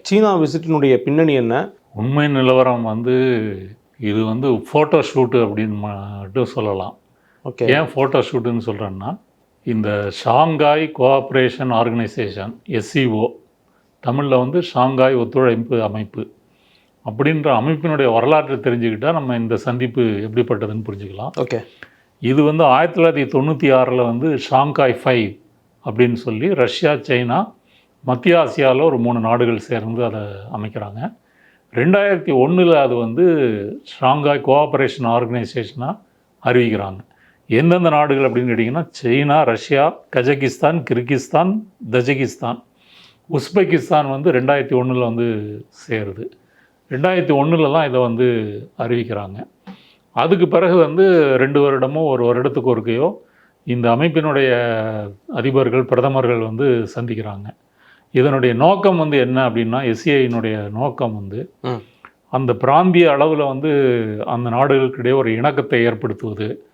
சீனா விசிட்டினுடைய பின்னணி என்ன? உண்மை நிலவரம் வந்து இது வந்து ஃபோட்டோ ஷூட்டு அப்படின்னு மட்டும் சொல்லலாம். ஓகே. ஏன் ஃபோட்டோ ஷூட்டுன்னு சொல்கிறேன்னா, இந்த ஷாங்காய் கோஆப்ரேஷன் ஆர்கனைசேஷன் எஸ்சிஓ, தமிழில் வந்து ஷாங்காய் ஒத்துழைப்பு அமைப்பு அப்படின்ற அமைப்பினுடைய வரலாற்றை தெரிஞ்சுக்கிட்டால் நம்ம இந்த சந்திப்பு எப்படிப்பட்டதுன்னு புரிஞ்சுக்கலாம். ஓகே. இது வந்து 1996 வந்து ஷாங்காய் 5 அப்படின்னு சொல்லி ரஷ்யா, சைனா, மத்திய ஆசியாவில் ஒரு 3 நாடுகள் சேர்ந்து அதை அமைக்கிறாங்க. 2001 அது வந்து ஷாங்காய் கோஆப்ரேஷன் ஆர்கனைசேஷனாக அறிவிக்கிறாங்க. எந்தெந்த நாடுகள் அப்படின்னு கேட்டிங்கன்னா, China, Russia, Kazakhstan, Kyrgyzstan, Tajikistan, Uzbekistan வந்து 2001 வந்து சேருது. 2001 தான் இதை வந்து அறிவிக்கிறாங்க. அதுக்கு பிறகு வந்து 2 வருடமோ 1 வருடத்துக்கு ஒருக்கையோ இந்த அமைப்பினுடைய அதிபர்கள், பிரதமர்கள் வந்து சந்திக்கிறாங்க. இதனுடைய நோக்கம் வந்து என்ன அப்படின்னா, எஸ்சிஐயினுடைய நோக்கம் வந்து அந்த பிராந்திய அளவில் வந்து அந்த நாடுகளுக்கிடையே ஒரு இணக்கத்தை ஏற்படுத்துவது,